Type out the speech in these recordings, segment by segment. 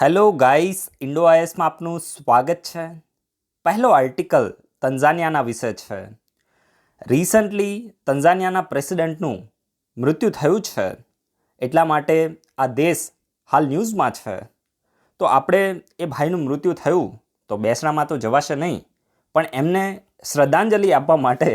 Hello guys, Indo આઈએસમાં આપનું સ્વાગત છે. પહેલો આર્ટિકલ તંઝાનિયાના વિશે છે. રિસન્ટલી તંઝાનિયાના પ્રેસિડેન્ટનું મૃત્યુ થયું છે, એટલા માટે આ દેશ હાલ ન્યૂઝમાં છે. તો આપણે એ ભાઈનું મૃત્યુ થયું તો બેસણામાં તો જવાશે નહીં, પણ એમને શ્રદ્ધાંજલિ આપવા માટે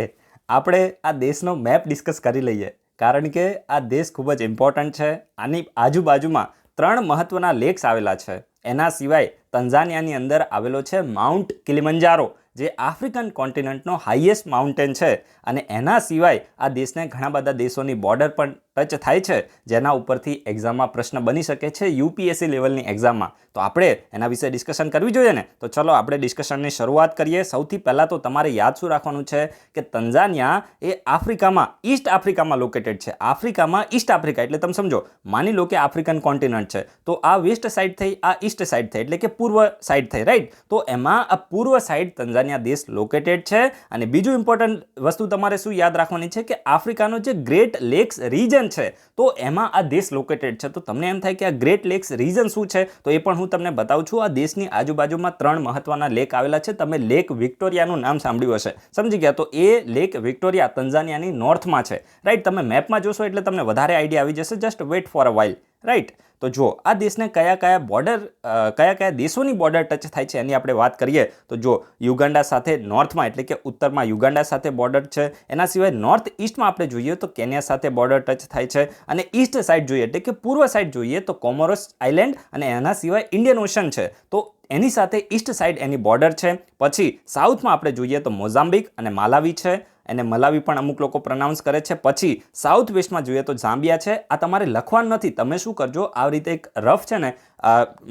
આપણે આ દેશનો મેપ ડિસ્કસ કરી લઈએ, કારણ કે આ દેશ ખૂબ જ ઇમ્પોર્ટન્ટ છે. આની આજુબાજુમાં 3 મહત્વના લેક્સ આવેલા છે. એના સિવાય તંઝાનિયાની અંદર આવેલો છે માઉન્ટ કિલિમંજારો, જે આફ્રિકન કોન્ટિનેન્ટનો હાઈએસ્ટ માઉન્ટેન છે. અને એના સિવાય આ દેશને ઘણા બધા દેશોની બોર્ડર પણ ટચ થાય છે, જેના ઉપરથી એક્ઝામમાં પ્રશ્ન બની શકે છે યુપીએસસી લેવલની એક્ઝામમાં. તો આપણે એના વિશે ડિસ્કશન કરવી જોઈએ ને. તો ચલો આપણે ડિસ્કશનની શરૂઆત કરીએ. સૌથી પહેલાં તો તમારે યાદ શું રાખવાનું છે કે તંઝાનિયા એ આફ્રિકામાં, ઈસ્ટ આફ્રિકામાં લોકેટેડ છે. આફ્રિકામાં ઈસ્ટ આફ્રિકા એટલે તમે સમજો, માની લો કે આફ્રિકન કોન્ટિનેન્ટ છે, તો આ વેસ્ટ સાઈડ થઈ, આ ઈસ્ટ સાઈડ થઈ, એટલે કે પૂર્વ સાઈડ થઈ, રાઈટ. તો એમાં આ પૂર્વ સાઈડ તંઝાનિયા દેશ લોકેટેડ છે. અને બીજું ઇમ્પોર્ટન્ટ વસ્તુ તમારે શું યાદ રાખવાની છે કે આફ્રિકાનો જે ગ્રેટ લેક્સ રીજન છે, તો એમાં આ દેશ લોકેટેડ છે. તો તમને એમ થાય કે આ ગ્રેટ લેક્સ રીજન શું છે, તો એ પણ હું તમને બતાવું છું. આ દેશની આજુબાજુમાં 3 મહત્વના લેક આવેલા છે. તમે લેક વિક્ટોરિયાનું નામ સાંભળ્યું હશે, સમજી ગયા. તો એ લેક વિક્ટોરિયા તંઝાનિયાની નોર્થમાં છે, રાઈટ. તમે મેપમાં જોશો એટલે તમને વધારે આઈડિયા આવી જશે. Just wait for a while, right. તો જો આ દેશને કયા કયા દેશોની બોર્ડર ટચ થાય છે એની આપણે વાત કરીએ તો જો યુગાન્ડા સાથે નોર્થમાં એટલે કે ઉત્તરમાં યુગાન્ડા સાથે બોર્ડર છે. એના સિવાય નોર્થ ઈસ્ટમાં આપણે જોઈએ તો કેન્યા સાથે બોર્ડર ટચ થાય છે. અને ઈસ્ટ સાઈડ જોઈએ એટલે કે પૂર્વ સાઈડ જોઈએ તો કોમોરોસ આઇલેન્ડ અને એના સિવાય ઇન્ડિયન ઓશન છે, તો એની સાથે ઈસ્ટ સાઈડ એની બોર્ડર છે. પછી સાઉથમાં આપણે જોઈએ તો મોઝામ્બિક અને માલાવી છે, એને મલાવી પણ અમુક લોકો પ્રોનાઉન્સ કરે છે. પછી સાઉથ વેસ્ટમાં જોઈએ તો ઝામ્બિયા છે. આ તમારે લખવાનું નથી, તમે શું કરજો, આવી રીતે એક રફ છે ને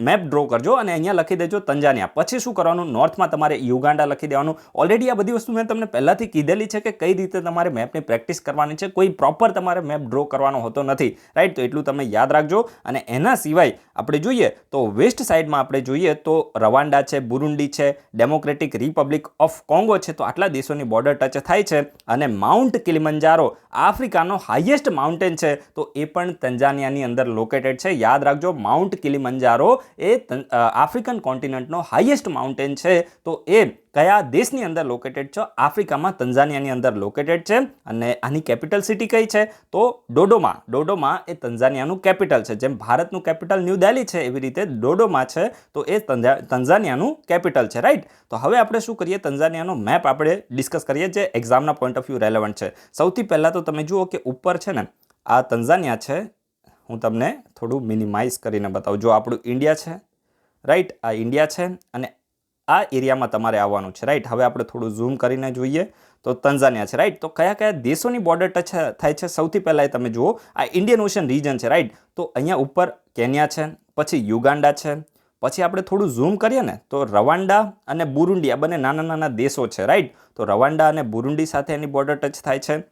મેપ ડ્રો કરજો અને અહીંયા લખી દેજો તંઝાનિયા. પછી શું કરવાનું, નોર્થમાં તમારે યુગાન્ડા લખી દેવાનું. ઓલરેડી આ બધી વસ્તુ મેં તમને પહેલાંથી કીધેલી છે કે કઈ રીતે તમારે મેપની પ્રેક્ટિસ કરવાની છે. કોઈ પ્રોપર તમારે મેપ ડ્રો કરવાનો હોતો નથી, રાઈટ. તો એટલું તમે યાદ રાખજો. અને એના સિવાય આપણે જોઈએ તો વેસ્ટ સાઈડમાં આપણે જોઈએ તો રવાન્ડા છે, બુરુંડી છે, ડેમોક્રેટિક રિપબ્લિક ઓફ કોંગો છે. તો આટલા દેશોની બોર્ડર ટચ થાય છે. અને માઉન્ટ કિલિમંજારો આફ્રિકાનો હાઈએસ્ટ માઉન્ટેન છે, તો એ પણ તંઝાનિયાની અંદર લોકેટેડ છે. યાદ રાખજો, માઉન્ટ કિલિમંજારો એ આફ્રિકન કોન્ટિનેન્ટનો હાઈએસ્ટ માઉન્ટેન છે. તો એ કયા દેશની અંદર લોકેટેડ છે? આફ્રિકામાં તંઝાનિયાની અંદર લોકેટેડ છે. અને આની કેપિટલ સિટી કઈ છે? તો ડોડોમા. ડોડોમા એ તંઝાનિયાનું કેપિટલ છે. જેમ ભારતનું કેપિટલ ન્યૂ દિલ્હી છે, એવી રીતે ડોડોમા છે, તો એ તંઝાનિયાનું કેપિટલ છે, રાઈટ. તો હવે આપણે શું કરીએ, તંઝાનિયાનો મેપ આપણે ડિસ્કસ કરીએ, જે એક્ઝામના પોઈન્ટ ઓફ વ્યૂ રેલેવન્ટ છે. સૌથી પહેલાં તો તમે જુઓ કે ઉપર છે ને આ તંઝાનિયા છે. હું તમને થોડું મિનિમાઇઝ કરીને બતાવું. જો આપણું ઇન્ડિયા છે, રાઈટ, આ ઇન્ડિયા છે અને આ એરિયામાં તમારે આવવાનું છે, રાઈટ. હવે આપણે થોડું ઝૂમ કરીને જોઈએ તો તંઝાનિયા છે, રાઈટ. તો કયા કયા દેશોની બોર્ડર ટચ થાય છે? સૌથી પહેલાં તમે જુઓ આ ઇન્ડિયન ઓશન રીજન છે, રાઈટ. તો અહીંયા ઉપર કેન્યા છે, પછી યુગાન્ડા છે, પછી આપણે થોડું ઝૂમ કરીએ ને તો રવાન્ડા અને બુરુંડી, આ બંને નાના નાના દેશો છે, રાઈટ. તો રવાન્ડા અને બુરુંડી સાથે એની બોર્ડર ટચ થાય છે.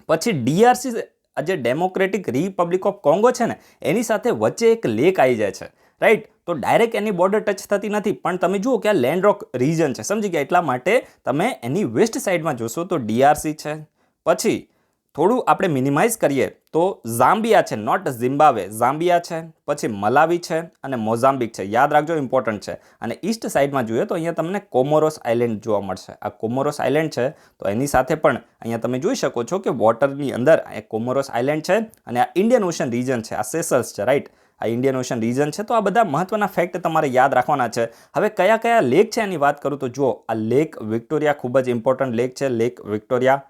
પછી ડીઆરસી, આ જે ડેમોક્રેટિક રિપબ્લિક ઓફ કોંગો છે ને, એની સાથે વચ્ચે એક લેક આવી જાય છે, રાઈટ. તો ડાયરેક્ટ એની બોર્ડર ટચ થતી નથી, પણ તમે જુઓ કે આ લેન્ડ રોક રીજન છે, સમજી ગયા. એટલા માટે તમે એની વેસ્ટ સાઈડમાં જોશો તો ડીઆરસી છે. પછી થોડું આપણે મિનિમાઇઝ કરીએ તો ઝામ્બિયા છે, નોટ ઝિમ્બાબ્વે, ઝામ્બિયા છે. પછી મલાવી છે અને મોઝામ્બિક છે. યાદ રાખજો, ઇમ્પોર્ટન્ટ છે. અને ઈસ્ટ સાઈડમાં જોઈએ તો અહીંયા તમને કોમોરોસ આઇલેન્ડ જોવા મળશે. આ કોમોરોસ આઇલેન્ડ છે, તો એની સાથે પણ અહીંયા તમે જોઈ શકો છો કે વોટરની અંદર એક કોમોરોસ આઇલેન્ડ છે. અને આ ઇન્ડિયન ઓશન રીજન છે, આ સેશલ્સ છે, રાઈટ. આ ઇન્ડિયન ઓશન રીજન છે. તો આ બધા મહત્વના ફેક્ટ તમારે યાદ રાખવાના છે. હવે કયા કયા લેક છે એની વાત કરું તો જુઓ, આ લેક વિક્ટોરિયા ખૂબ જ ઇમ્પોર્ટન્ટ લેક છે, લેક વિક્ટોરિયા,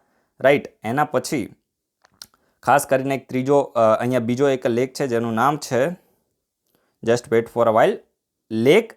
રાઈટ. એના પછી ખાસ કરીને એક ત્રીજો અહીંયા બીજો એક લેક છે જેનું નામ છે, just wait for a while, lake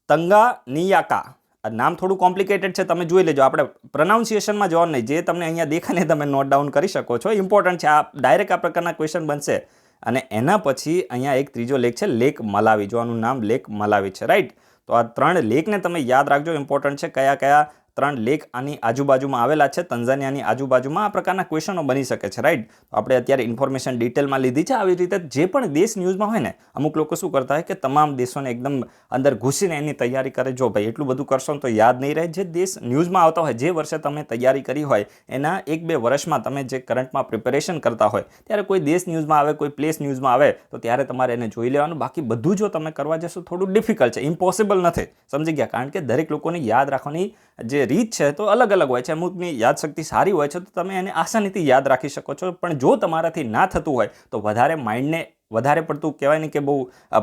Tanganyika. આ નામ થોડું કોમ્પ્લિકેટેડ છે, તમે જોઈ લેજો. આપણે પ્રોનાઉન્સિએશનમાં જવાનું નહીં, જે તમને અહીંયા દેખાને તમે નોટ ડાઉન કરી શકો છો. ઇમ્પોર્ટન્ટ છે, આ ડાયરેક્ટ આ પ્રકારના ક્વેશ્ચન બનશે. અને એના પછી અહીંયા એક ત્રીજો લેક છે, લેક મલાવી. જો આનું નામ લેક મલાવી છે, રાઈટ. તો આ 3 લેકને તમે યાદ રાખજો, ઇમ્પોર્ટન્ટ છે. કયા કયા ત્રણ લેક આની આજુબાજુમાં આવેલા છે, તંઝાનિયાની આજુબાજુમાં. આ પ્રકારના ક્વેશ્ચનો બની શકે છે, રાઈટ. તો આપણે અત્યારે ઇન્ફોર્મેશન ડિટેલમાં લીધી છે. આવી રીતે જે પણ દેશ ન્યૂઝમાં હોય ને, અમુક લોકો શું કરતા હોય કે તમામ દેશોને એકદમ અંદર ઘૂસીને એની તૈયારી કરે. જો ભાઈ એટલું બધું કરશો ને તો યાદ નહીં રહે. જે દેશ ન્યૂઝમાં આવતા હોય, જે વર્ષે તમે તૈયારી કરી હોય, એના 1-2 વર્ષમાં તમે જે કરંટમાં પ્રિપેરેશન કરતા હોય, ત્યારે કોઈ દેશ ન્યૂઝમાં આવે, કોઈ પ્લેસ ન્યૂઝમાં આવે, તો ત્યારે તમારે એને જોઈ લેવાનું. બાકી બધું જો તમે કરવા જશો થોડું ડિફિકલ્ટ છે, ઇમ્પોસિબલ નથી, સમજી ગયા. કારણ કે દરેક લોકોની યાદ રાખવાની જે રીત છે તો અલગ અલગ હોય છે. અમુકની યાદશક્તિ સારી હોય છે તો તમે એને આસાનીથી યાદ રાખી શકો છો. પણ જો તમારાથી ના થતું હોય તો વધારે માઇન્ડને વધારે પડતું કહેવાય ને કે બહુ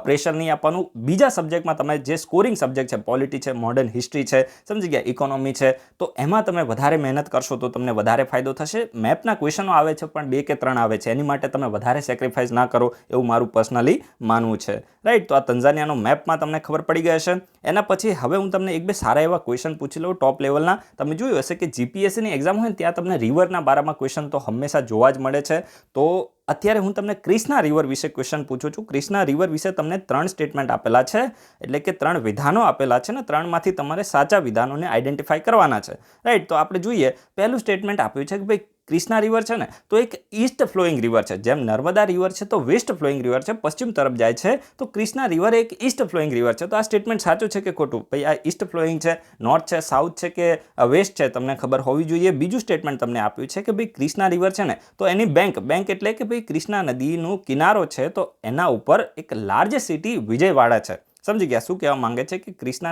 પ્રેશર નહીં આપવાનું. બીજા સબ્જેક્ટમાં તમે જે સ્કોરિંગ સબ્જેક્ટ છે, પોલિટી છે, મોડર્ન હિસ્ટ્રી છે, સમજી ગયા, ઇકોનોમી છે, તો એમાં તમે વધારે મહેનત કરશો તો તમને વધારે ફાયદો થશે. મેપના ક્વેશ્ચનો આવે છે પણ 2 કે 3 આવે છે, એની માટે તમે વધારે સેક્રિફાઈસ ના કરો એવું મારું પર્સનલી માનવું છે, રાઈટ. તો આ તંઝાનિયાનો મેપમાં તમને ખબર પડી ગઈ હશે. એના પછી હવે હું તમને 1-2 સારા એવા ક્વેશ્ચન પૂછી લઉં ટોપ લેવલના. તમે જોયું હશે કે જીપીએસસીની એક્ઝામ હોય ને ત્યાં તમને રિવરના બારામાં ક્વેશ્ચન તો હંમેશા જોવા જ મળે છે. તો અત્યારે હું તમને ક્રિષ્ના રિવર વિશે ક્વેશ્ચન પૂછું છું. ક્રિષ્ના રિવર વિશે તમને 3 સ્ટેટમેન્ટ આપેલા છે, એટલે કે 3 વિધાનો આપેલા છે ને 3માંથી તમારે સાચા વિધાનોને આઈડેન્ટિફાઈ કરવાના છે, રાઈટ. તો આપણે જોઈએ, પહેલું સ્ટેટમેન્ટ આપ્યું છે કે ભાઈ ક્રિષ્ના રિવર છે ને તો એક ઈસ્ટ ફ્લોઈંગ રિવર છે. જેમ નર્મદા રિવર છે તો વેસ્ટ ફ્લોઈંગ રિવર છે, પશ્ચિમ તરફ જાય છે. તો ક્રિષ્ના રિવર એક ઈસ્ટ ફ્લોઈંગ રિવર છે. તો આ સ્ટેટમેન્ટ સાચું છે કે ખોટું? ભાઈ આ ઈસ્ટ ફ્લોઈંગ છે, નોર્થ છે, સાઉથ છે કે વેસ્ટ છે, તમને ખબર હોવી જોઈએ. બીજું સ્ટેટમેન્ટ તમને આપ્યું છે કે ભાઈ ક્રિષ્ના રિવર છે ને તો એની બેંક એટલે કે ભાઈ ક્રિષ્ના નદીનો કિનારો છે તો એના ઉપર એક લાર્જ સિટી વિજયવાડા છે. સમજી ગયા શું કહેવા માંગે છે કે ક્રિષ્ના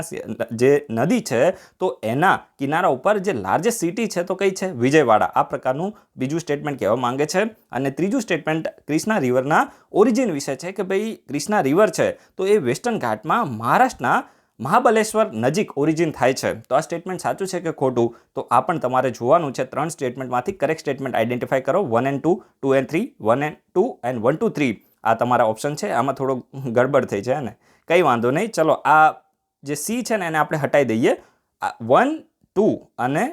જે નદી છે તો એના કિનારા ઉપર જે લાર્જેસ્ટ સિટી છે તો કઈ છે? વિજયવાડા. આ પ્રકારનું બીજું સ્ટેટમેન્ટ કહેવા માંગે છે. અને ત્રીજું સ્ટેટમેન્ટ ક્રિષ્ના રિવરના ઓરિજિન વિશે છે કે ભાઈ ક્રિષ્ના રિવર છે તો એ વેસ્ટર્ન ઘાટમાં મહારાષ્ટ્રના મહાબલેશ્વર નજીક ઓરિજિન થાય છે. તો આ સ્ટેટમેન્ટ સાચું છે કે ખોટું? તો આ પણ તમારે જોવાનું છે. 3 સ્ટેટમેન્ટમાંથી કરેક્ટ સ્ટેટમેન્ટ આઈડેન્ટિફાઈ કરો. 1 and 2, 2 and 3, 1 and 2 and 1 2 3. આ તમારા ઓપ્શન છે. આમાં થોડો ગડબડ થઈ છે ને, કંઈ વાંધો નહીં. ચલો આ જે સી છે ને એને આપણે હટાવી દઈએ. 1, 2 અને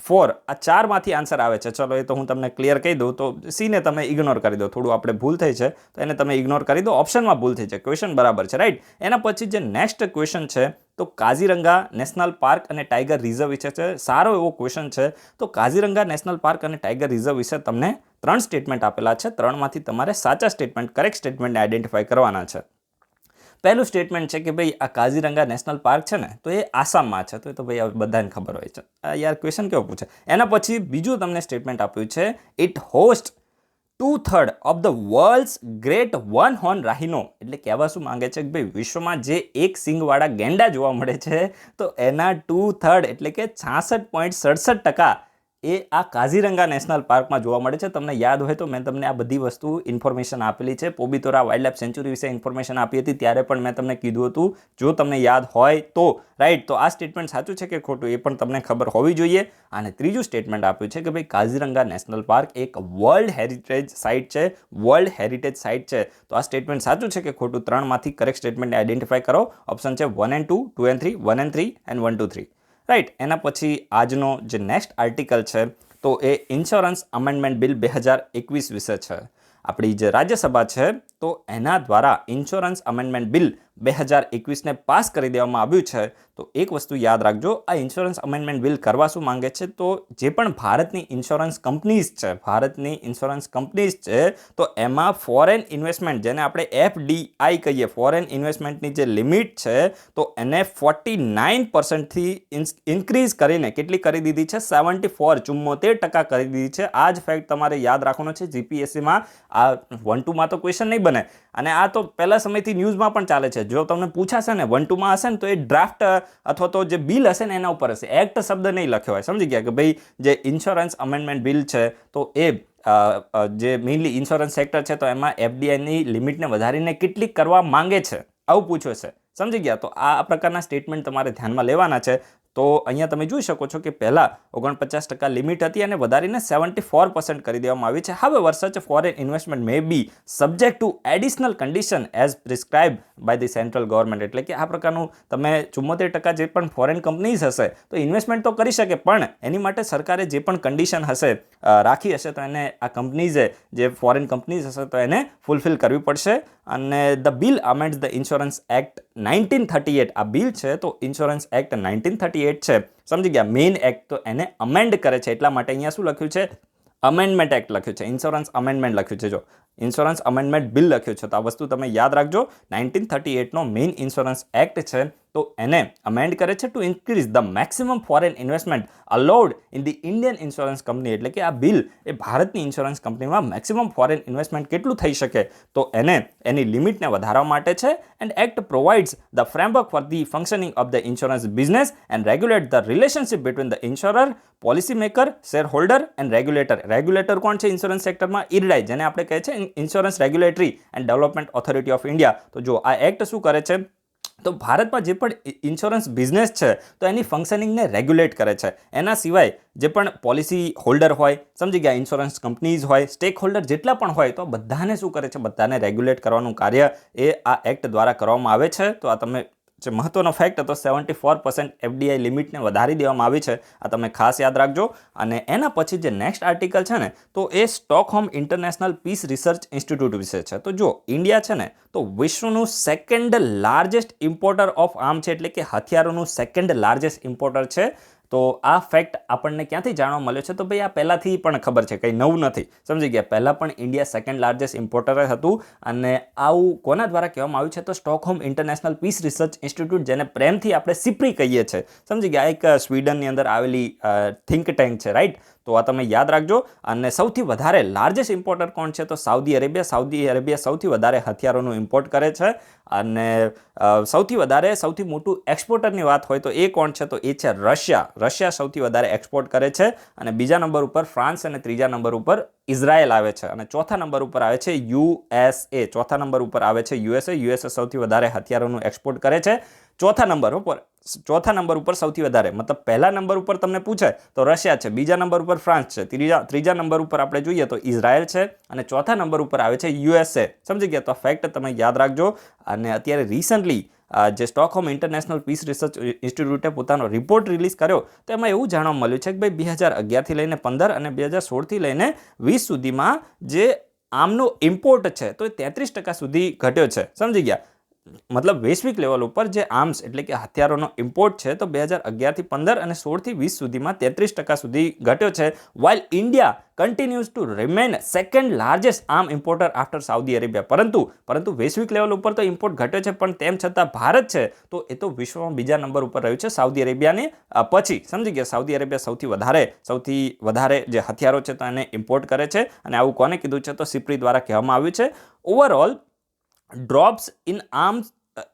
4 આ 4માંથી આન્સર આવે છે. ચલો એ તો હું તમને ક્લિયર કહી દઉં. તો સીને તમે ઇગ્નોર કરી દો. થોડું આપણે ભૂલ થઈ છે તો એને તમે ઇગ્નોર કરી દો. ઓપ્શનમાં ભૂલ થઈ છે, ક્વેશ્ચન બરાબર છે, રાઈટ. એના પછી જે નેક્સ્ટ ક્વેશ્ચન છે તો કાઝીરંગા નેશનલ પાર્ક અને ટાઈગર રિઝર્વ વિશે છે. સારો એવો ક્વેશ્ચન છે. તો કાઝીરંગા નેશનલ પાર્ક અને ટાઈગર રિઝર્વ વિશે તમને 3 સ્ટેટમેન્ટ આપેલા છે. 3માંથી તમારે સાચા સ્ટેટમેન્ટ, કરેક્ટ સ્ટેટમેન્ટને આઈડેન્ટિફાઈ કરવાના છે. પહેલું સ્ટેટમેન્ટ છે કે ભાઈ આ કાઝીરંગા નેશનલ પાર્ક છે ને તો એ આસામમાં છે. તો એ તો ભાઈ બધાને ખબર હોય છે. યાર ક્વેશ્ચન કેવો પૂછે. એના પછી બીજું તમને સ્ટેટમેન્ટ આપ્યું છે, it host 2/3 of the world's great one horn rhino. એટલે કહેવા શું માંગે છે કે ભાઈ વિશ્વમાં જે એક સિંગવાળા ગેંડા જોવા મળે છે તો એના 2/3 એટલે કે 66.67% એ આ કાઝીરંગા નેશનલ પાર્કમાં જોવા મળે છે. તમને યાદ હોય તો મેં તમને આ બધી વસ્તુ ઇન્ફોર્મેશન આપેલી છે. પોબીતોરા વાઇલ્ડલાઇફ સેન્ચ્યુરી વિશે ઇન્ફોર્મેશન આપી હતી ત્યારે પણ મેં તમને કીધું હતું, જો તમને યાદ હોય તો, રાઈટ. તો આ સ્ટેટમેન્ટ સાચું છે કે ખોટું એ પણ તમને ખબર હોવી જોઈએ. અને ત્રીજું સ્ટેટમેન્ટ આપ્યું છે કે ભાઈ કાઝીરંગા નેશનલ પાર્ક એક વર્લ્ડ હેરિટેજ સાઇટ છે, વર્લ્ડ હેરિટેજ સાઇટ છે. તો આ સ્ટેટમેન્ટ સાચું છે કે ખોટું? 3માંથી કરેક્ટ સ્ટેટમેન્ટને આઈડેન્ટિફાઈ કરો. ઓપ્શન છે 1 and 2, 2 and 3, 1 and 3 and 1 2 3, right. એના પછી આજનો જે નેક્સ્ટ આર્ટિકલ છે તો એ ઇન્સ્યોરન્સ અમેન્ડમેન્ટ બિલ 2021 વિશે છે. આપણી જે રાજ્યસભા છે તો એના દ્વારા ઇન્સ્યોરન્સ અમેન્ડમેન્ટ બિલ 2021ને પાસ કરી દેવામાં આવ્યું છે. તો એક વસ્તુ યાદ રાખજો, આ ઇન્સ્યોરન્સ અમેન્ડમેન્ટ બિલ કરવા શું માંગે છે તો જે પણ ભારતની ઇન્સ્યોરન્સ કંપનીઝ છે તો એમાં ફોરેન ઇન્વેસ્ટમેન્ટ, જેને આપણે FDI કહીએ, ફોરેન ઇન્વેસ્ટમેન્ટની જે લિમિટ છે તો એને 49%થી ઇન્ક્રીઝ કરીને કેટલી કરી દીધી છે? 74% કરી દીધી છે. આ જ ફેક્ટ તમારે યાદ રાખવાનો છે. જીપીએસસીમાં આ 1 2માં તો ક્વેશ્ચન નહીં બને, અને આ તો પહેલા સમયથી ન્યૂઝમાં પણ ચાલે છે. જો તમને પૂછાશે ને 1 2માં હશે ને તો એ ડ્રાફ્ટ અથવા તો જે બિલ હશે ને એના ઉપર હશે, એક્ટ શબ્દ નહીં લખ્યો હોય. સમજી ગયા કે ભાઈ જે ઇન્સ્યોરન્સ અમેન્ડમેન્ટ બિલ છે તો એ જે મેઇનલી ઇન્સ્યોરન્સ સેક્ટર છે તો એમાં FDIની લિમિટને વધારીને કેટલી કરવા માંગે છે આવું પૂછ્યું છે. સમજી ગયા? તો આ પ્રકારના સ્ટેટમેન્ટ તમારે ધ્યાનમાં લેવાના છે. તો અહીંયા તમે જોઈ શકો છો કે પહેલાં 49% લિમિટ હતી અને વધારીને 74% કરી દેવામાં આવી છે. હવે such foreign investment may be subject to additional condition as prescribe by the central government. એટલે કે આ પ્રકારનું તમે 74% જે પણ ફોરેન કંપનીઝ હશે તો ઇન્વેસ્ટમેન્ટ તો કરી શકે, પણ એની માટે સરકારે જે પણ કન્ડિશન હશે રાખી હશે તો એને આ કંપનીઝે, જે ફોરેન કંપનીઝ હશે તો એને ફૂલફિલ કરવી પડશે. અને the bill amends the insurance act 1938. આ બિલ છે તો ઇન્સ્યોરન્સ એક્ટ 1938 છે, સમજી ગયા. મેઇન એક્ટ તો એને અમેન્ડ કરે છે, એટલા માટે અહીંયા શું લખ્યું છે? અમેન્ડમેન્ટ એક્ટ લખ્યું છે, ઇન્સ્યોરન્સ અમેન્ડમેન્ટ લખ્યું છે. જો ઇન્સ્યોરન્સ અમેન્ડમેન્ટ બિલ લખ્યું છે તો આ વસ્તુ તમે યાદ રાખજો. 1938નો મેઇન ઇન્સ્યોરન્સ એક્ટ છે તો એને અમેન્ડ કરે છે two increase the maximum foreign investment allowed in the Indian insurance company. એટલે કે આ બિલ એ ભારતની ઇન્સ્યોરન્સ કંપનીમાં મેક્સિમમ ફોરેન ઇન્વેસ્ટમેન્ટ કેટલું થઈ શકે તો એને એની લિમિટને વધારવા માટે છે. And act provides the framework for the functioning of the insurance business and regulate the relationship between the insurer, policy maker, share holder and regulator. Regulator કોણ છે ઇન્સ્યોરન્સ સેક્ટરમાં? ઇરડાઈ, જેને આપણે કહે છે insurance regulatory and development authority of India. તો જો આ એક્ટ શું કરે છે તો ભારતમાં જે પણ ઇન્સ્યોરન્સ બિઝનેસ છે તો એની ફંક્શનિંગને રેગ્યુલેટ કરે છે. એના સિવાય જે પણ પોલિસી હોલ્ડર હોય, સમજી ગયા, ઇન્સ્યોરન્સ કંપનીઝ હોય, સ્ટેક હોલ્ડર જેટલા પણ હોય તો બધાને શું કરે છે? બધાને રેગ્યુલેટ કરવાનું કાર્ય એ આ એક્ટ દ્વારા કરવામાં આવે છે. તો આ તમે જે મહત્વનો ફેક્ટ હતો 74% એફડીઆઈ લિમિટને વધારી દેવામાં આવી છે, આ તમે ખાસ યાદ રાખજો. અને એના પછી જે નેક્સ્ટ આર્ટિકલ છે ને તો એ Stockholm international peace research institute વિશે છે. તો જો ઇન્ડિયા છે ને તો વિશ્વનું second largest importer of arm છે, એટલે કે હથિયારોનું સેકન્ડ લાર્જેસ્ટ ઇમ્પોર્ટર છે. તો આ ફેક્ટ આપણને ક્યાંથી જાણવા મળ્યો છે? તો ભાઈ આ પહેલાંથી પણ ખબર છે, કંઈ નવું નથી, સમજી ગયા. પહેલાં પણ ઇન્ડિયા સેકન્ડ લાર્જેસ્ટ ઇમ્પોર્ટર હતું. અને આવું કોના દ્વારા કહેવામાં આવ્યું છે? તો Stockholm international peace research institute, જેને પ્રેમથી આપણે સિપ્રી કહીએ છીએ, સમજી ગયા. એક સ્વીડનની અંદર આવેલી થિંક ટેન્ક છે, રાઈટ? તો આ તમે યાદ રાખજો. અને સૌથી વધારે લાર્જેસ્ટ ઇમ્પોર્ટર કોણ છે? તો સાઉદી અરેબિયા. સાઉદી અરેબિયા સૌથી વધારે હથિયારોનું ઇમ્પોર્ટ કરે છે. અને સૌથી મોટું એક્સપોર્ટરની વાત હોય તો એ કોણ છે? તો એ છે રશિયા. રશિયા સૌથી વધારે એક્સપોર્ટ કરે છે. અને બીજા નંબર ઉપર ફ્રાન્સ અને ત્રીજા નંબર ઉપર ઇઝરાયલ આવે છે. અને ચોથા નંબર ઉપર આવે છે યુએસએ. ચોથા નંબર ઉપર આવે છે યુએસએ. યુએસએ સૌથી વધારે હથિયારોનું એક્સપોર્ટ કરે છે. ચોથા નંબર ઉપર સૌથી વધારે, મતલબ પહેલા નંબર ઉપર તમને પૂછે તો રશિયા છે, બીજા નંબર ઉપર ફ્રાન્સ છે, ત્રીજા નંબર ઉપર આપણે જોઈએ તો ઇઝરાયલ છે, અને ચોથા નંબર ઉપર આવે છે યુએસએ. સમજી ગયા? તો ફેક્ટ તમે યાદ રાખજો. અને અત્યારે રિસન્ટલી જે સ્ટોકહોમ ઇન્ટરનેશનલ પીસ રિસર્ચ ઇન્સ્ટિટ્યૂટે પોતાનો રિપોર્ટ રિલીઝ કર્યો તો એમાં એવું જાણવા મળ્યું છે કે ભાઈ 2011થી લઈને 15 અને 2016થી લઈને 20 સુધીમાં જે આર્મનો ઇમ્પોર્ટ છે તો એ 33% સુધી ઘટ્યો છે. સમજી ગયા? મતલબ વૈશ્વિક લેવલ ઉપર જે આર્મ્સ એટલે કે હથિયારોનો ઇમ્પોર્ટ છે તો 2011થી 15 અને 16થી 20 સુધીમાં 33% સુધી ઘટ્યો છે. While India continues to remain second largest arm importer after Saudi Arabia. પરંતુ વૈશ્વિક લેવલ ઉપર તો ઇમ્પોર્ટ ઘટ્યો છે, પણ તેમ છતાં ભારત છે તો એ તો વિશ્વમાં બીજા નંબર ઉપર રહ્યું છે સાઉદી અરેબિયાની પછી. સમજી ગયા? સાઉદી અરેબિયા સૌથી વધારે જે હથિયારો છે તો એને ઇમ્પોર્ટ કરે છે. અને આવું કોને કીધું છે? તો સિપ્રી દ્વારા કહેવામાં આવ્યું છે. Overall drops in arms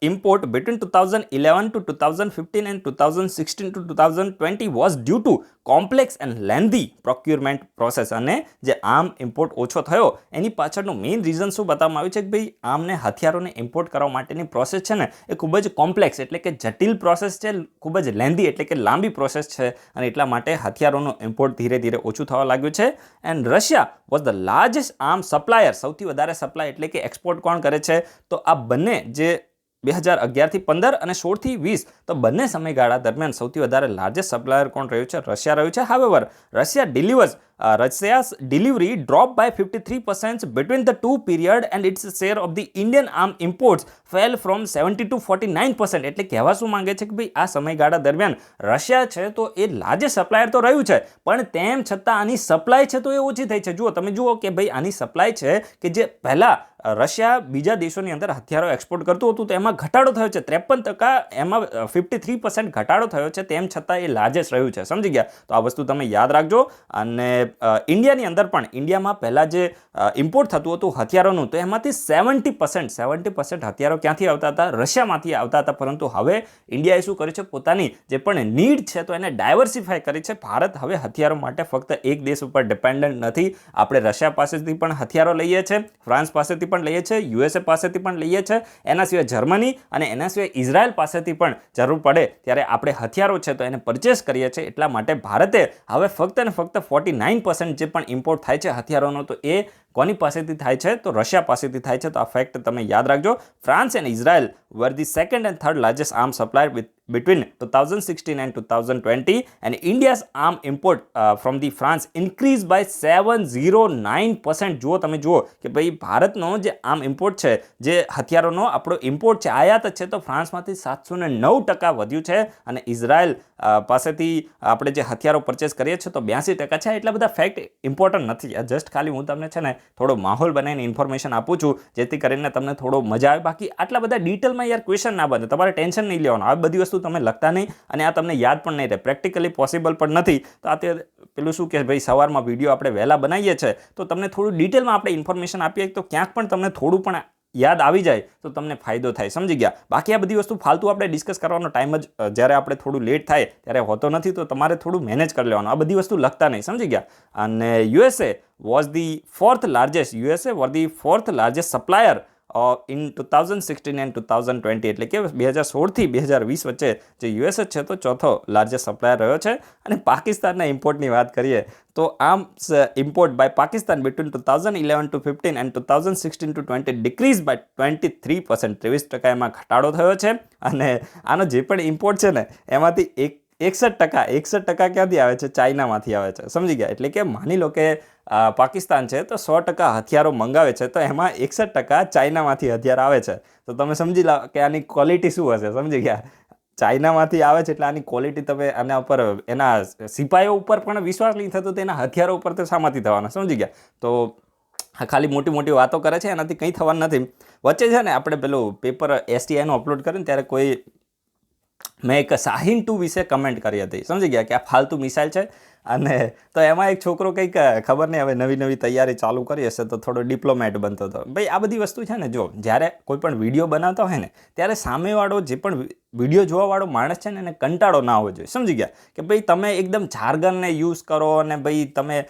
import between 2011 to 2015 and 2016 to 2020 was due to complex and lengthy procurement process. અને જે આર્મ ઇમ્પોર્ટ ઓછો થયો એની પાછળનું મેઇન રીઝન શું બતાવવામાં આવ્યું છે કે ભાઈ આર્મને હથિયારોને ઇમ્પોર્ટ કરવા માટેની પ્રોસેસ છે ને એ ખૂબ જ કોમ્પ્લેક્સ એટલે કે જટિલ પ્રોસેસ છે, ખૂબ જ લેન્ધી એટલે કે લાંબી પ્રોસેસ છે, અને એટલા માટે હથિયારોનું ઇમ્પોર્ટ ધીરે ધીરે ઓછું થવા લાગ્યું છે. And Russia was the largest arm supplier. સૌથી વધારે સપ્લાય એટલે કે એક્સપોર્ટ કોણ કરે છે? તો આ બંને જે 2011થી 15 અને 16થી 20 તો બંને સમયગાળા દરમિયાન સૌથી વધારે લાર્જેસ્ટ સપ્લાયર કોણ રહ્યું છે? રશિયા રહ્યું છે. However Russia's delivery dropped by 53% between the two period and its share of the Indian arm imports fell from 70 to 49%. એટલે કહેવા શું માંગે છે કે ભાઈ આ સમયગાળા દરમિયાન રશિયા છે તો એ લાર્જેસ્ટ સપ્લાયર તો રહ્યું છે, પણ તેમ છતાં આની સપ્લાય છે તો એ ઓછી થઈ છે. તમે જુઓ કે ભાઈ આની સપ્લાય છે કે જે પહેલા રશિયા બીજા દેશોની અંદર હથિયારો એક્સપોર્ટ કરતું હતું તો એમાં ઘટાડો થયો છે 53%, એમાં 53% ઘટાડો થયો છે, તેમ છતાં એ લાર્જેસ્ટ રહ્યું છે. સમજી ગયા? તો આ વસ્તુ તમે યાદ રાખજો. અને ઇન્ડિયાની અંદર પણ ઇન્ડિયામાં પહેલાં જે ઇમ્પોર્ટ થતું હતું હથિયારોનું તો એમાંથી 70% હથિયારો ક્યાંથી આવતા હતા? રશિયામાંથી આવતા હતા. પરંતુ હવે ઇન્ડિયાએ શું કર્યું છે? પોતાની જે પણ નીડ છે તો એને ડાયવર્સિફાય કરી છે. ભારત હવે હથિયારો માટે ફક્ત એક દેશ ઉપર ડિપેન્ડન્ટ નથી. આપણે રશિયા પાસેથી પણ હથિયારો લઈએ છીએ, ફ્રાન્સ પાસેથી પણ લઈએ છીએ, યુએસએ પાસેથી પણ લઈએ છીએ, એના સિવાય જર્મની અને એના સિવાય ઇઝરાયલ પાસેથી પણ જરૂર પડે ત્યારે આપણે હથિયારો છે તો એને પરચેસ કરીએ છીએ. એટલા માટે ભારતે હવે ફક્ત ને ફક્ત 49% જે પણ ઇમ્પોર્ટ થાય છે હથિયારોનો તો એ કોની પાસેથી થાય છે? તો રશિયા પાસેથી થાય છે. તો આ ફેક્ટ તમે યાદ રાખજો. France and Israel were the second and third largest arms supplier between 2016 and 2020, and India's arm import from the France increased by 709%. જુઓ તમે જુઓ કે ભાઈ ભારતનો જે આર્મ ઇમ્પોર્ટ છે, જે હથિયારોનો આપણો ઇમ્પોર્ટ છે, આયાત છે, તો ફ્રાન્સમાંથી 709% વધ્યું છે, અને ઇઝરાયલ પાસેથી આપણે જે હથિયારો પરચેસ કરીએ છીએ તો 82% છે. એટલા બધા ફેક્ટ ઇમ્પોર્ટન્ટ નથી, જસ્ટ ખાલી હું તમને છે ને થોડો માહોલ બનાવીને ઇન્ફોર્મેશન આપું છું, જેથી કરીને તમને થોડો મજા આવે. બાકી આટલા બધા ડિટેલમાં યાર ક્વેશ્ચન ના બને, તમારે ટેન્શન નહીં લેવાનું, આ બધી વસ્તુ તમે લખતા નહીં અને આ તમને યાદ પણ નહીં રહે, પ્રેક્ટિકલી પોસિબલ પણ નથી. તો આ તે પેલું શું કે ભાઈ સવારમાં વિડીયો આપણે વહેલા બનાવીએ છીએ તો તમને થોડું ડિટેલમાં આપણે ઇન્ફોર્મેશન આપીએ તો ક્યાંક પણ તમને થોડું પણ યાદ આવી જાય તો તમને ફાયદો થાય, સમજી ગયા. બાકી આ બધી વસ્તુ ફાલતુ આપણે ડિસ્કસ કરવાનો ટાઈમ જ જ્યારે આપણે થોડું લેટ થાય ત્યારે હોતો નથી, તો તમારે થોડું મેનેજ કરી લેવાનું, આ બધી વસ્તુ લખતા નહીં, સમજી ગયા. અને USA was the fourth largest supplier in 2016 and 2020, એટલે કે 2016થી 2020 વચ્ચે જે યુએસએ છે તો ચોથો લાર્જેસ્ટ સપ્લાયર રહ્યો છે. અને પાકિસ્તાનના ઇમ્પોર્ટની વાત કરીએ તો arms import by Pakistan between 2011 to 15 and 2016 to 20 decrease by 23%, 23% એમાં ઘટાડો થયો છે. અને આનો જે પણ ઇમ્પોર્ટ છે ને એમાંથી 61% ક્યાંથી આવે છે? ચાઇનામાંથી આવે છે, સમજી ગયા. એટલે કે માની લો કે પાકિસ્તાન છે તો 100% હથિયારો મંગાવે છે, તો એમાં 61% ચાઇનામાંથી હથિયાર આવે છે. તો તમે સમજી લો કે આની ક્વોલિટી શું હશે, સમજી ગયા. ચાઇનામાંથી આવે છે એટલે આની ક્વોલિટી તમે આના ઉપર એના સિપાહીઓ ઉપર પણ વિશ્વાસ નહીં થતો, તો એના હથિયારો ઉપર તો શામાંથી થવાના, સમજી ગયા. તો ખાલી મોટી મોટી વાતો કરે છે, એનાથી કંઈ થવાનું નથી. વચ્ચે છે ને આપણે પેલું પેપર STIનું અપલોડ કર્યું ત્યારે કોઈ મેં એક શાહીન 2 વિશે કમેન્ટ કરી હતી, સમજી ગયા, કે આ ફાલતુ મિસાઇલ છે. અને તો એમાં એક છોકરો કંઈક ખબર નહીં હવે નવી તૈયારી ચાલુ કરી હશે તો થોડો ડિપ્લોમેટ બનતો હતો. ભાઈ આ બધી વસ્તુ છે ને, જો જ્યારે કોઈ પણ વિડીયો બનાવતા હોય ને ત્યારે સામેવાળો જે પણ વિડીયો જોવાવાળો માણસ છે ને એને કંટાળો ના હોવો જોઈએ, સમજી ગયા. કે ભાઈ તમે એકદમ જાર્ગનને યુઝ કરો અને ભાઈ તમે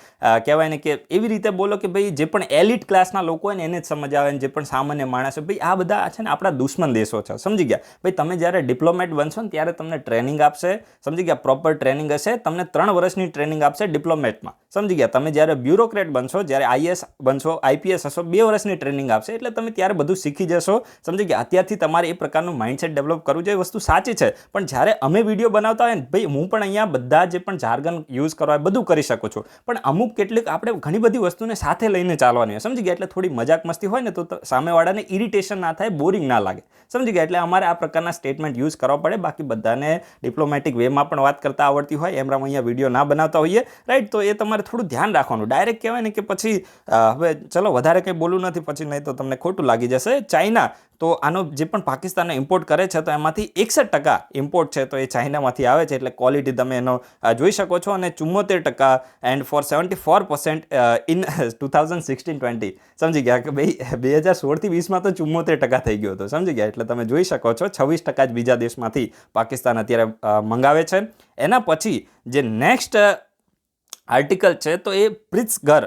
કહેવાય ને કે એવી રીતે બોલો કે ભાઈ જે પણ એલિટ ક્લાસના લોકો હોય ને એને જ સમજ આવે, જે પણ સામાન્ય માણસ હોય, ભાઈ આ બધા છે ને આપણા દુશ્મન દેશો છે, સમજી ગયા. ભાઈ તમે જ્યારે ડિપ્લોમેટ બનશો ને ત્યારે તમને ટ્રેનિંગ આપશે, સમજી ગયા, પ્રોપર ટ્રેનિંગ હશે, તમને 3 વર્ષની ટ્રેનિંગ આપશે ડિપ્લોમેટમાં, સમજી ગયા. તમે જ્યારે બ્યુરોક્રેટ બનશો, જ્યારે IAS બનશો, IPS હશો, 2 વર્ષની ટ્રેનિંગ આપશે, એટલે તમે ત્યારે બધું શીખી જશો, સમજી ગયા. અત્યારથી તમારે એ પ્રકારનું માઇન્ડસેટ ડેવલપ કરવું જોઈએ. વસ્તુ સાચી છે, પણ જ્યારે અમે વિડીયો બનાવતા હોય ને ભાઈ, હું પણ અહીંયા બધા જે પણ જાર્ગન યુઝ કરવા બધું કરી શકું છું, પણ અમુક કેટલીક આપણે ઘણી બધી વસ્તુને સાથે લઈને ચાલવાની હોય, સમજી ગયા. એટલે થોડી મજાક મસ્તી હોય ને તો સામેવાળાને ઇરિટેશન ના થાય, બોરિંગ ના લાગે, સમજી ગયા. એટલે અમારે આ પ્રકારના સ્ટેટમેન્ટ યુઝ કરવા પડે. બાકી બધાને ડિપ્લોમેટિક વેમાં પણ વાત કરતા આવડતી હોય, એમ અહીંયા વિડીયો ના બનાવતા હોઈએ, રાઈટ. તો એ તમારે થોડું ધ્યાન રાખવાનું. ડાયરેક્ટ કહેવાય ને કે પછી હવે ચલો વધારે કંઈ બોલવું નથી પછી, નહીં તો તમને ખોટું લાગી જશે. ચાઇના તો આનો જે પણ પાકિસ્તાનને ઇમ્પોર્ટ કરે છે તો એમાંથી 61% ઇમ્પોર્ટ છે તો એ ચાઇનામાંથી આવે છે, એટલે ક્વોલિટી તમે એનો જોઈ શકો છો. અને 74% એન્ડ ફોર 74% ઇન 2016-20, સમજી ગયા કે ભાઈ 2016થી 20માં તો 74% થઈ ગયો હતો, સમજી ગયા. એટલે તમે જોઈ શકો છો 26% જ બીજા દેશમાંથી પાકિસ્તાન અત્યારે મંગાવે છે. એના પછી જે નેક્સ્ટ આર્ટિકલ છે તો એ પ્રિત્ઝકર,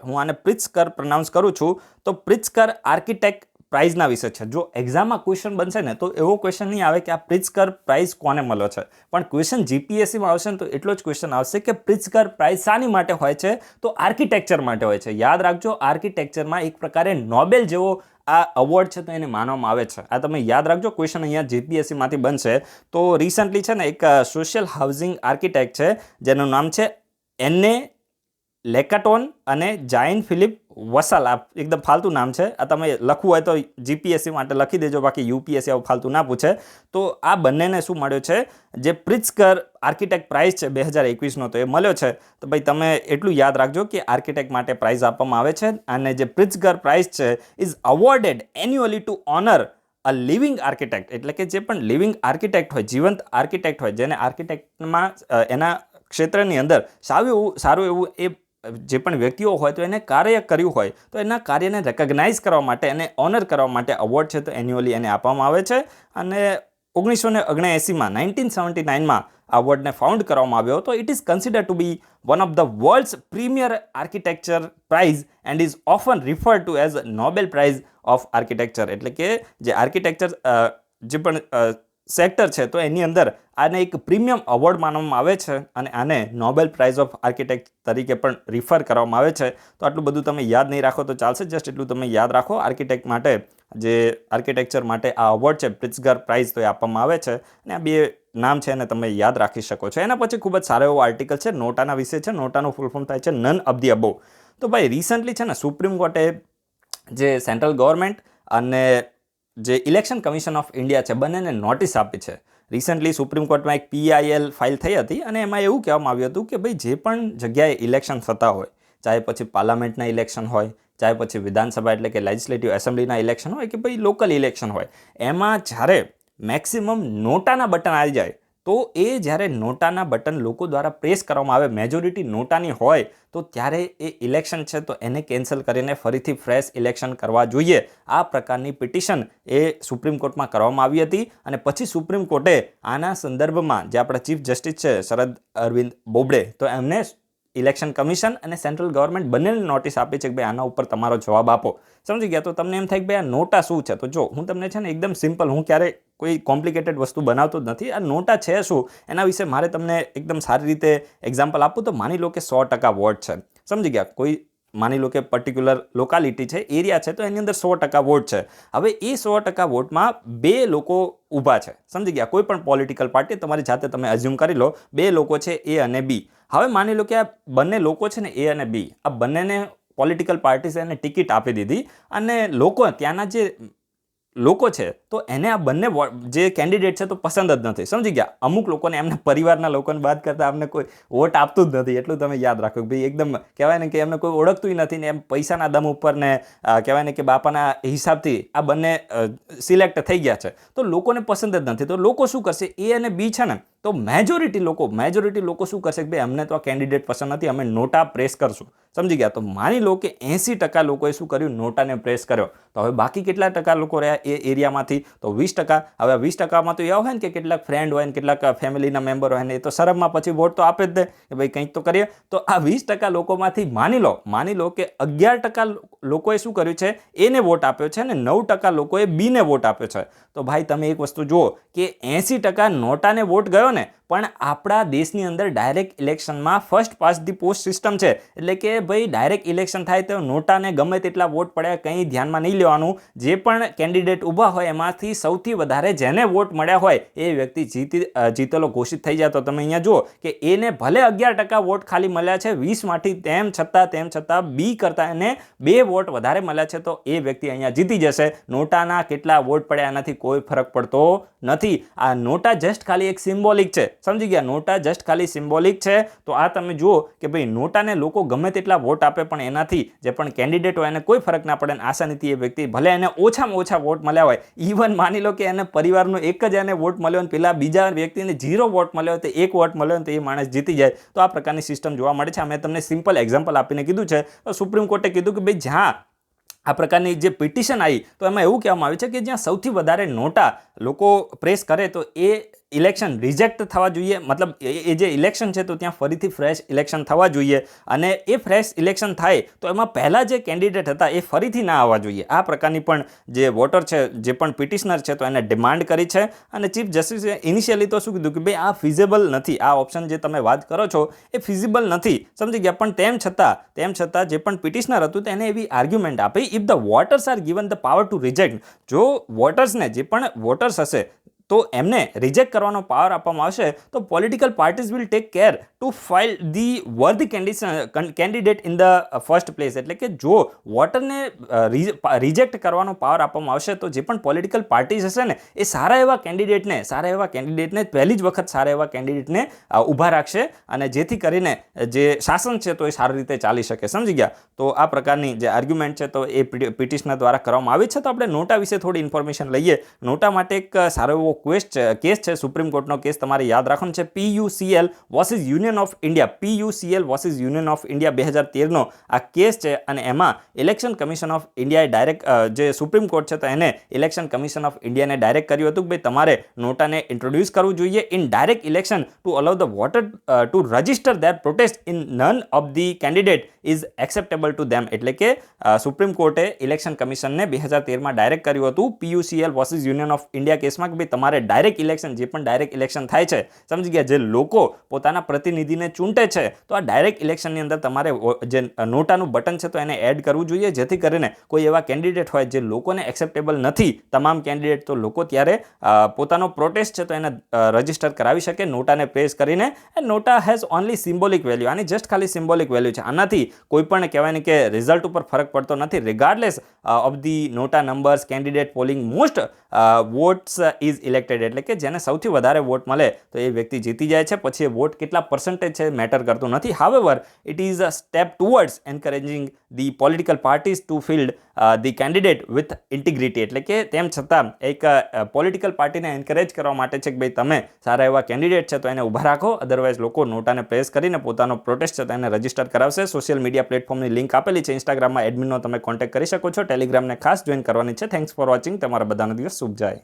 હું આને પ્રિત્ઝકર પ્રોનાઉન્સ કરું છું, તો પ્રિત્ઝકર આર્કિટેક્ટ પ્રાઇઝના વિશે છે. જો એક્ઝામમાં ક્વેશ્ચન બનશે ને તો એવો ક્વેશ્ચન નહીં આવે કે આ પ્રિત્ઝકર પ્રાઇઝ કોને મળ્યો છે, પણ ક્વેશ્ચન GPSCમાં આવશે ને તો એટલો જ ક્વેશ્ચન આવશે કે પ્રિત્ઝકર પ્રાઇઝ શાની માટે હોય છે, તો આર્કિટેક્ચર માટે હોય છે. યાદ રાખજો, આર્કિટેક્ચરમાં એક પ્રકારે નોબેલ જેવો આ અવોર્ડ છે તો એને માનવામાં આવે છે. આ તમે યાદ રાખજો, ક્વેશ્ચન અહીંયા GPSCમાંથી બનશે. તો રિસન્ટલી છે ને એક સોશિયલ હાઉસિંગ આર્કિટેક્ટ છે જેનું નામ છે એન્ને લેકાટોન અને જાઇન ફિલિપ વસાલ. આ એકદમ ફાલતુ નામ છે, આ તમે લખવું હોય તો GPSC માટે લખી દેજો, બાકી UPSC આવું ફાલતુ ના પૂછે. તો આ બંનેને શું મળ્યો છે, જે પ્રિત્ઝકર આર્કિટેક્ટ પ્રાઇઝ છે 2021નો તો એ મળ્યો છે. તો ભાઈ તમે એટલું યાદ રાખજો કે આર્કિટેક્ટ માટે પ્રાઇઝ આપવામાં આવે છે, અને જે પ્રિત્ઝકર પ્રાઇઝ છે is awarded annually to honour a living architect, એટલે કે જે પણ લિવિંગ આર્કિટેક્ટ હોય, જીવંત આર્કિટેક્ટ હોય, જેને આર્કિટેક્ટમાં એના ક્ષેત્રની અંદર સારું એવું એ જે પણ વ્યક્તિઓ હોય તો એને કાર્ય કર્યું હોય તો એના કાર્યને રેકગ્નાઇઝ કરવા માટે, એને ઓનર કરવા માટે અવોર્ડ છે તો એન્યુઅલી એને આપવામાં આવે છે. અને 1979માં 1979માં આ અવોર્ડને ફાઉન્ડ કરવામાં આવ્યો હતો. It is considered to be one of the world's premier architecture prize and is often referred to as Nobel prize of architecture, એટલે કે જે આર્કિટેક્ચર જે પણ સેક્ટર છે તો એની અંદર આને એક પ્રીમિયમ અવોર્ડ માનવામાં આવે છે અને આને નોબેલ પ્રાઇઝ ઓફ આર્કિટેક્ટ તરીકે પણ રિફર કરવામાં આવે છે. તો આટલું બધું તમે યાદ નહીં રાખો તો ચાલશે, જસ્ટ એટલું તમે યાદ રાખો. આર્કિટેક્ટ માટે જે આર્કિટેક્ચર માટે આ અવોર્ડ છે પ્રિત્ઝકર પ્રાઇઝ તો એ આપવામાં આવે છે અને આ બે નામ છે એને તમે યાદ રાખી શકો છો. એના પછી ખૂબ જ સારો એવો આર્ટિકલ છે નોટાના વિશે છે. નોટાનું ફૂલ ફોર્મ થાય છે નન ઓફ ધી અબોવ. તો ભાઈ રિસન્ટલી છે ને સુપ્રીમ કોર્ટે જે સેન્ટ્રલ ગવર્મેન્ટ અને જે ઇલેક્શન કમિશન ઓફ ઇન્ડિયા છે બંનેને નોટિસ આપી છે. રિસન્ટલી સુપ્રીમ કોર્ટમાં એક PIL ફાઇલ થઈ હતી અને એમાં એવું કહેવામાં આવ્યું હતું કે ભાઈ જે પણ જગ્યાએ ઇલેક્શન થતા હોય, ચાહે પછી પાર્લામેન્ટના ઇલેક્શન હોય, ચાહે પછી વિધાનસભા એટલે કે લેજિસ્લેટિવ એસેમ્બલીના ઇલેક્શન હોય કે ભાઈ લોકલ ઇલેક્શન હોય, એમાં જ્યારે મેક્સિમમ નોટાના બટન આવી જાય તો એ જ્યારે નોટાના બટન લોકો દ્વારા પ્રેસ કરવામાં આવે, મેજોરિટી નોટાની હોય, તો ત્યારે એ ઇલેક્શન છે તો એને કેન્સલ કરીને ફરીથી ફ્રેશ ઇલેક્શન કરવા જોઈએ. આ પ્રકારની પિટિશન એ સુપ્રીમ કોર્ટમાં કરવામાં આવી હતી અને પછી સુપ્રીમ કોર્ટે આના સંદર્ભમાં જે આપણા ચીફ જસ્ટિસ છે શરદ અરવિંદ બોબડે, તો એમને ઇલેક્શન કમિશન અને સેન્ટ્રલ ગવર્મેન્ટ બંનેને નોટિસ આપી છે કે ભાઈ આના ઉપર તમારો જવાબ આપો. સમજી ગયા? તો તમને એમ થાય કે ભાઈ આ નોટા શું છે? તો જો હું તમને છે ને એકદમ સિમ્પલ, હું ક્યારે કોઈ કોમ્પ્લિકેટેડ વસ્તુ બનાવતો જ નથી. આ નોટા છે શું એના વિશે મારે તમને એકદમ સારી રીતે એક્ઝામ્પલ આપું તો માની લો કે 100% વોટ છે. સમજી ગયા? કોઈ માની લો કે પર્ટિક્યુલર લોકાલિટી છે, એરિયા છે, તો એની અંદર 100% વોટ છે. હવે એ 100% વોટમાં 2 લોકો ઊભા છે. સમજી ગયા? કોઈ પણ પોલિટિકલ પાર્ટી, તમારી જાતે તમે અઝ્યુમ કરી લો 2 લોકો છે A અને B. હવે માની લો કે આ બંને લોકો છે ને A અને B, આ બંનેને પોલિટિકલ પાર્ટીઝે એને ટિકિટ આપી દીધી અને લોકો ત્યાંના જે લોકો છે તો એને આ બંને જે કેન્ડિડેટ છે તો પસંદ જ નથી. સમજી ગયા? અમુક લોકોને એમના પરિવારના લોકોને બાદ કરતા અમને કોઈ વોટ આપતું જ નથી. એટલું તમે યાદ રાખો. ભાઈ એકદમ કહેવાય ને કે એમને કોઈ ઓળખતું નથી ને એમ પૈસાના દમ ઉપર ને કહેવાય ને કે બાપાના હિસાબથી આ બંને સિલેક્ટ થઈ ગયા છે તો લોકોને પસંદ જ નથી. તો લોકો શું કરશે? A અને B છે ને, તો મેજોરિટી લોકો શું કરશે કે ભાઈ અમને તો આ કેન્ડિડેટ પસંદ નથી, અમે નોટા પ્રેસ કરશું. સમજી ગયા? તો માની લો કે 80% લોકોએ શું કર્યું? નોટાને પ્રેસ કર્યો. તો હવે બાકી કેટલા ટકા લોકો રહ્યા એ એરિયામાંથી? તો 20%. હવે 20%માં તો એવા હોય ને કે કેટલાક ફ્રેન્ડ હોય ને કેટલાક ફેમિલીના મેમ્બર હોય ને એ તો શરમમાં પછી વોટ તો આપે જ દે કે ભાઈ કંઈક તો કરીએ. તો આ 20% લોકોમાંથી માની લો કે 11% લોકોએ શું કર્યું છે? એને વોટ આપ્યો છે અને 9% લોકોએ બીને વોટ આપ્યો છે. તો ભાઈ તમે એક વસ્તુ જુઓ કે 80% નોટાને વોટ ગયો ને, પણ આપણા દેશની અંદર ડાયરેક્ટ ઇલેક્શનમાં first past the post system છે. એટલે કે ભાઈ ડાયરેક્ટ ઇલેક્શન થાય તો નોટાને ગમે તેટલા વોટ પડ્યા કંઈ ધ્યાનમાં નહીં લેવાનું. જે પણ કેન્ડિડેટ ઊભા હોય એમાંથી સૌથી વધારે જેને વોટ મળ્યા હોય એ વ્યક્તિ જીતેલો ઘોષિત થઈ જાય. તો તમે અહીંયા જુઓ કે એને ભલે 11% વોટ ખાલી મળ્યા છે 20માંથી, તેમ છતાં બી કરતાં એને 2 વોટ વધારે મળ્યા છે તો એ વ્યક્તિ અહીંયા જીતી જશે. નોટાના કેટલા વોટ પડ્યા એનાથી કોઈ ફરક પડતો નથી. આ નોટા જસ્ટ ખાલી એક સિમ્બોલિક છે. સમજી ગયા? નોટા જસ્ટ ખાલી સિમ્બોલિક છે. તો આ તમે જુઓ કે ભાઈ નોટાને લોકો ગમે તેટલા વોટ આપે પણ એનાથી જે પણ કેન્ડિડેટ હોય એને કોઈ ફરક ના પડે. આસાનીથી એ વ્યક્તિ ભલે એને ઓછામાં ઓછા વોટ મળ્યા હોય, ઇવન માની લો કે એને પરિવારનો એક જ એને વોટ મળ્યો અને પેલા બીજા વ્યક્તિને 0 વોટ મળ્યો હોય તો 1 વોટ મળ્યો ને તો એ માણસ જીતી જાય. તો આ પ્રકારની સિસ્ટમ જોવા મળે છે. અમે તમને સિમ્પલ એક્ઝામ્પલ આપીને કીધું છે. તો સુપ્રીમ કોર્ટે કીધું કે ભાઈ જ્યાં આ પ્રકારની જે પિટિશન આવી તો એમાં એવું કહેવામાં આવ્યું છે કે જ્યાં સૌથી વધારે નોટા લોકો પ્રેસ કરે તો એ ઇલેક્શન રિજેક્ટ થવા જોઈએ. મતલબ એ જે ઇલેક્શન છે તો ત્યાં ફરીથી ફ્રેશ ઇલેક્શન થવા જોઈએ અને એ ફ્રેશ ઇલેક્શન થાય તો એમાં પહેલાં જે કેન્ડિડેટ હતા એ ફરીથી ના આવવા જોઈએ. આ પ્રકારની પણ જે વોટર છે, જે પણ પિટિશનર છે તો એને ડિમાન્ડ કરી છે અને ચીફ જસ્ટિસે ઇનિશિયલી તો શું કીધું કે ભાઈ આ ફિઝિબલ નથી, આ ઓપ્શન જે તમે વાત કરો છો એ ફિઝિબલ નથી. સમજી ગયા? પણ તેમ છતાં જે પણ પિટિશનર હતું તેને એવી આર્ગ્યુમેન્ટ આપી, if the voters are given the power to reject, જો વોટર્સને જે પણ વોટર્સ હશે તો એમને રિજેક્ટ કરવાનો પાવર આપવામાં આવશે તો political parties will take care to file the worthy candidate in the first place. એટલે કે જો વોટરને રિજેક્ટ કરવાનો પાવર આપવામાં આવશે તો જે પણ પોલિટિકલ પાર્ટીઝ હશે ને એ સારા એવા કેન્ડિડેટને પહેલી જ વખત સારા એવા કેન્ડિડેટને ઊભા રાખશે અને જેથી કરીને જે શાસન છે તો એ સારી રીતે ચાલી શકે. સમજી ગયા? તો આ પ્રકારની જે આર્ગ્યુમેન્ટ છે તો એ પિટિશનર દ્વારા કરવામાં આવી છે. તો આપણે નોટા વિશે થોડી ઇન્ફોર્મેશન લઈએ. નોટા માટે એક સારો એવો કેસ છે, સુપ્રીમ કોર્ટનો કેસ તમારે યાદ રાખવાનો છે. PUCL versus union of India, PUCL versus union of India 2013નો આ કેસ છે અને એમાં ઇલેક્શન કમિશન ઓફ ઇન્ડિયાએ ડાયરેક્ટ જે સુપ્રીમ કોર્ટ છે તો એને ઇલેક્શન કમિશન ઓફ ઇન્ડિયાને ડાયરેક્ટ કર્યું હતું કે ભાઈ તમારે નોટાને ઇન્ટ્રોડ્યુસ કરવું જોઈએ in direct election to allow the voter to register their protest in none of the candidate is acceptable to them. એટલે કે સુપ્રીમ કોર્ટે ઇલેક્શન કમિશનને 2013માં ડાયરેક્ટ કર્યું હતું PUCL versus union of India કેસમાં કે ભાઈ તમારે ડાયરેક્ટ ઇલેક્શન, જે પણ ડાયરેક્ટ ઇલેક્શન થાય છે, સમજી ગયા, જે લોકો પોતાના પ્રતિનિધિને ચૂંટે છે, તો આ ડાયરેક્ટ ઇલેક્શનની અંદર તમારે જે નોટાનું બટન છે તો એને એડ કરવું જોઈએ, જેથી કરીને કોઈ એવા કેન્ડિડેટ હોય જે લોકોને એક્સેપ્ટેબલ નથી, તમામ કેન્ડિડેટ, તો લોકો ત્યારે પોતાનો પ્રોટેસ્ટ છે તો એને રજીસ્ટર કરાવી શકે નોટાને પ્રેસ કરીને. And NOTA has only symbolic value, આની જસ્ટ ખાલી સિમ્બોલિક વેલ્યુ છે. આનાથી કોઈ પણ કહેવાય ને કે રિઝલ્ટ ઉપર ફરક પડતો નથી. Regardless of the NOTA numbers, candidate polling most votes is elected, એટલે કે જેને સૌથી વધારે વોટ મળે તો એ વ્યક્તિ જીતી જાય છે. પછી એ વોટ કેટલા પર્સન્ટેજ છે મેટર કરતું નથી. However it is a step towards encouraging the political parties to field the candidate with integrity, એટલે કે તેમ છતાં એક પોલિટિકલ પાર્ટીને એન્કરેજ કરવા માટે છે કે ભાઈ તમે સારા એવા કેન્ડિડેટ છે તો એને ઊભા રાખો, અદરવાઇઝ લોકો નોટાને પ્રેસ કરીને પોતાનો પ્રોટેસ્ટ છે તો એને રજીસ્ટર કરાવશે. સોશિયલ મીડિયા પ્લેટફોર્મની લિંક આપેલી છે. ઇન્સ્ટાગ્રામમાં એડમિનનો તમે કોન્ટેક્ટ કરી શકો છો. ટેલિગ્રામને ખાસ જોઈન કરવાની છે. Thanks for watching. તમારા બધાનો દિવસ શુભ જાય.